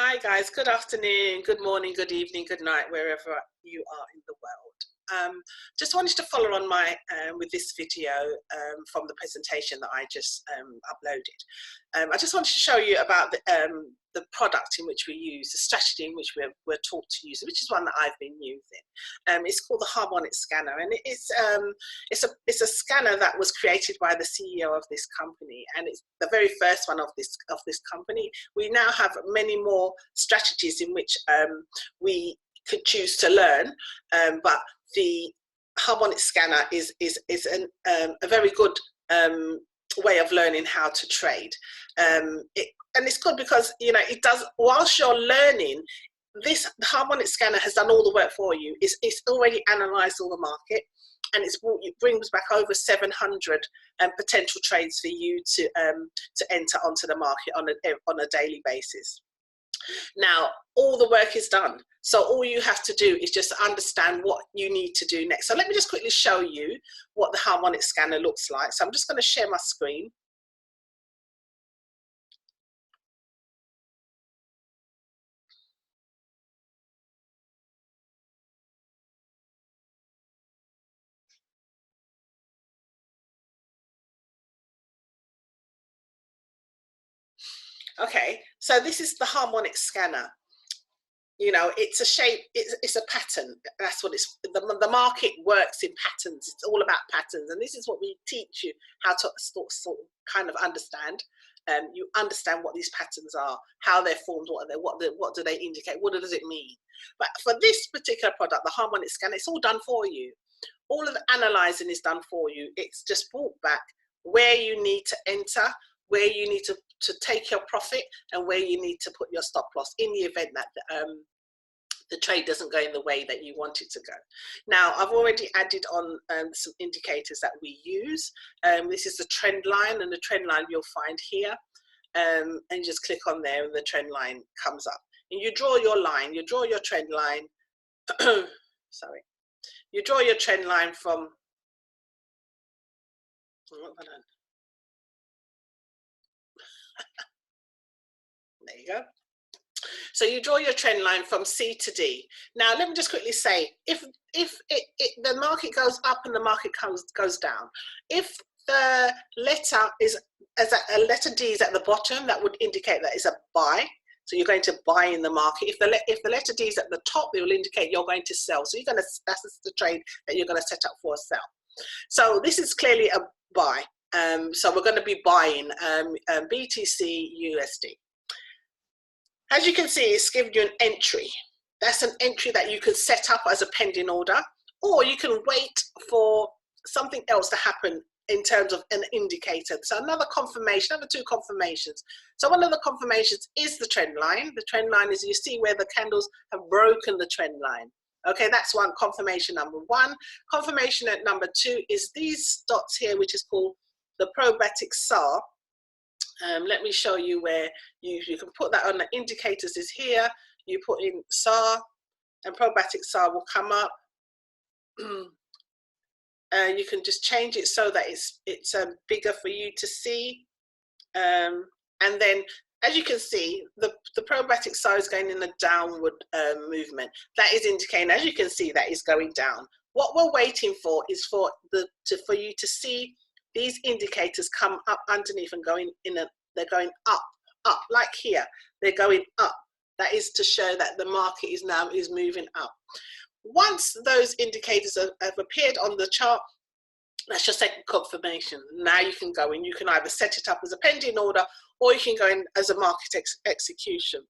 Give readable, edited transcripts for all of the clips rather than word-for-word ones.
Hi guys, good afternoon, good morning, good evening, good night, wherever you are in the world. Just wanted to follow on with this video from the presentation that I just uploaded. I just wanted to show you about the product in which we use, the strategy in which we're taught to use, which is one that I've been using. It's called the Harmonic Scanner, and it's a scanner that was created by the CEO of this company, and it's the very first one of this company. We now have many more strategies in which we could choose to learn, but the Harmonic Scanner is a very good way of learning how to trade. And it's good because, you know, it does, whilst you're learning, the Harmonic Scanner has done all the work for you. It's already analysed all the market, and it brings back over 700 potential trades for you to enter onto the market on a daily basis. Now, all the work is done. So all you have to do is just understand what you need to do next. So let me just quickly show you what the Harmonic Scanner looks like. So I'm just going to share my screen. Okay, so this is the Harmonic Scanner. You know, it's a shape, it's a pattern. That's what the market works in patterns. It's all about patterns. And this is what we teach you how to sort of kind of understand. You understand what these patterns are, how they're formed, what do they indicate, what does it mean? But for this particular product, the Harmonic Scanner, it's all done for you. All of the analyzing is done for you. It's just brought back where you need to enter, where you need to take your profit, and where you need to put your stop loss in the event that the trade doesn't go in the way that you want it to go. Now, I've already added on some indicators that we use. This is the trend line, and the trend line you'll find here. And you just click on there and the trend line comes up. And you draw your line, you draw your trend line, sorry. You draw your trend line from, there you go. So you draw your trend line from C to D. Now, let me just quickly say, if the market goes up and the market goes down, if the letter letter D is at the bottom, that would indicate that it's a buy. So you're going to buy in the market. If the letter D is at the top, it will indicate you're going to sell. So that's the trade that you're going to set up for a sell. So this is clearly a buy. So we're going to be buying BTC USD. As you can see, it's giving you an entry. That's an entry that you can set up as a pending order, or you can wait for something else to happen in terms of an indicator. So another confirmation, another two confirmations. So one of the confirmations is the trend line. The trend line is, you see where the candles have broken the trend line. Okay, that's one, confirmation number one. Confirmation at number two is these dots here, which is called the probatic SAR. Let me show you where you can put that on. The indicators is here. You put in SAR, and probatic SAR will come up. You can just change it so that it's bigger for you to see. And then, as you can see, the probatic SAR is going in a downward movement. That is indicating, as you can see, that is going down. What we're waiting for is for you to see these indicators come up underneath and going they're going up, like here, they're going up. That is to show that the market is moving up. Once those indicators have appeared on the chart, that's your second confirmation. Now you can go in, you can either set it up as a pending order, or you can go in as a market execution.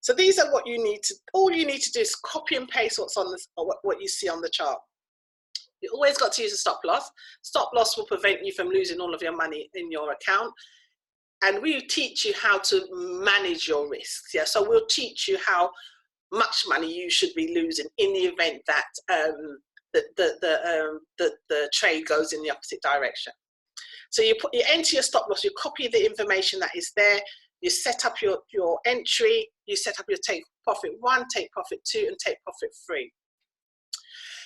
So these are what you need to, all you need to do is copy and paste what's on this, or what you see on the chart. You always got to use a stop loss. Stop loss will prevent you from losing all of your money in your account. And we teach you how to manage your risks. Yeah, so we'll teach you how much money you should be losing in the event that the trade goes in the opposite direction. So you enter your stop loss, you copy the information that is there, you set up your entry, you set up your take profit 1, take profit 2, and take profit 3.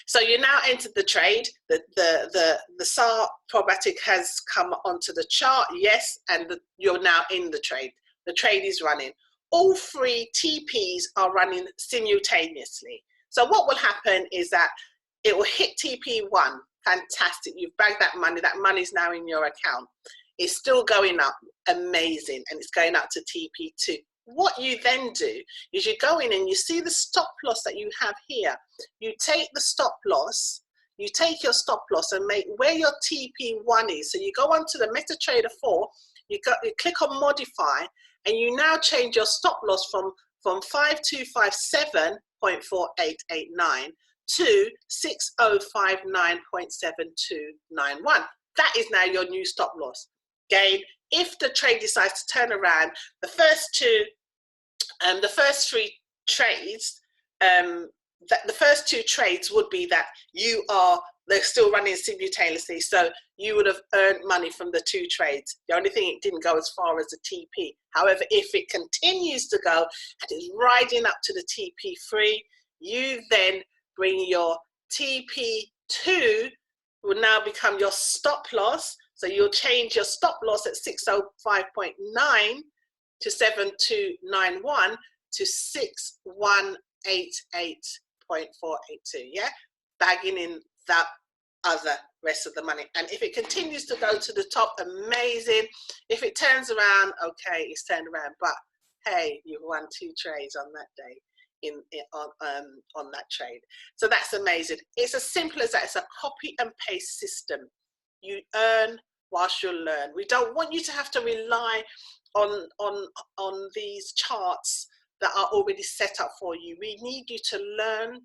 So you now entered the trade. The SAR probatic has come onto the chart, yes, and you're now in the trade. The trade is running. all three TPs are running simultaneously. So what will happen is that it will hit TP1. Fantastic, you've bagged that money is now in your account. It's still going up, amazing, and it's going up to TP2. What you then do is you go in and you see the stop loss that you have here. You take the stop loss, you take your stop loss and make where your TP1 is. So you go onto the MetaTrader 4, you click on modify, and you now change your stop loss from 5257.4889 to 6059.7291. That is now your new stop loss. Again, if the trade decides to turn around, the first three trades, the first two trades would be that they're still running simultaneously, so you would have earned money from the two trades. The only thing, it didn't go as far as the TP. However, if it continues to go and is riding up to the TP3, you then bring your TP2 will now become your stop loss. So you'll change your stop loss at 605.9 to 7291 to 6188.482. Yeah, bagging in that other rest of the money. And if it continues to go to the top, amazing. If it turns around, okay, it's turned around. But hey, you've won 2 trades on that day. On that trade. So that's amazing. It's as simple as that. It's a copy and paste system. You earn whilst you learn. We don't want you to have to rely on these charts that are already set up for you. We need you to learn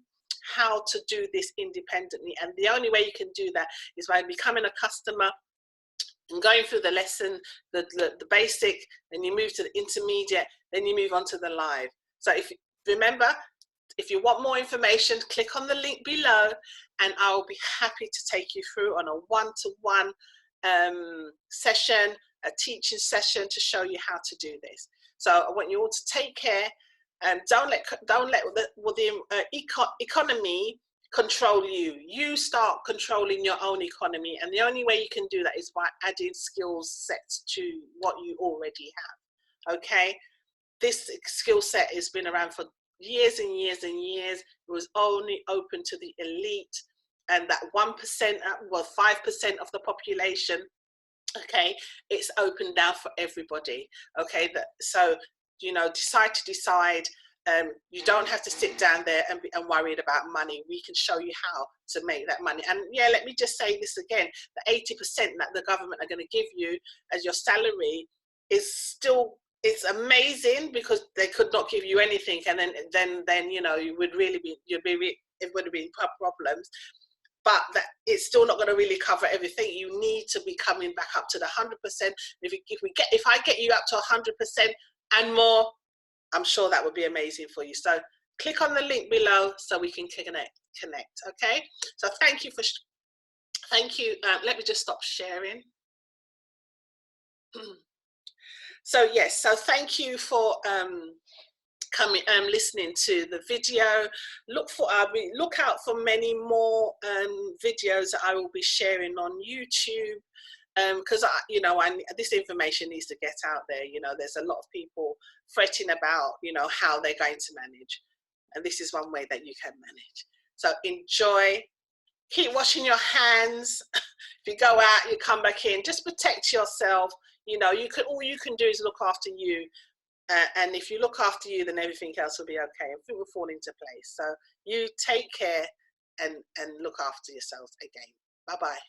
how to do this independently, and the only way you can do that is by becoming a customer and going through the lesson, the basic, then you move to the intermediate, then you move on to the live. So remember, if you want more information, click on the link below and I will be happy to take you through on a one-to-one session, a teaching session to show you how to do this. So I want you all to take care and don't let the economy control you. You start controlling your own economy, and the only way you can do that is by adding skill sets to what you already have. Okay, this skill set has been around for years and years and years. It was only open to the elite and that 1%, well, 5% of the population. Okay, it's open now for everybody. Okay, so you know, decide. You don't have to sit down there and be worried about money. We can show you how to make that money. And yeah, let me just say this again: the 80% that the government are going to give you as your salary is still, it's amazing, because they could not give you anything, and then you know, it would have been problems. But that it's still not going to really cover everything. You need to be coming back up to the 100%. If I get you up to 100% and more, I'm sure that would be amazing for you. So click on the link below so we can connect. Okay. So thank you. Let me just stop sharing. So yes. So thank you for coming listening to the video. Look out for many more videos that I will be sharing on YouTube, because this information needs to get out there. You know, there's a lot of people fretting about, you know, how they're going to manage, and this is one way that you can manage. So enjoy, keep washing your hands. If you go out, you come back in, just protect yourself. You know, all you can do is look after you. And if you look after you, then everything else will be okay. Everything will fall into place. So you take care and look after yourselves again. Bye-bye.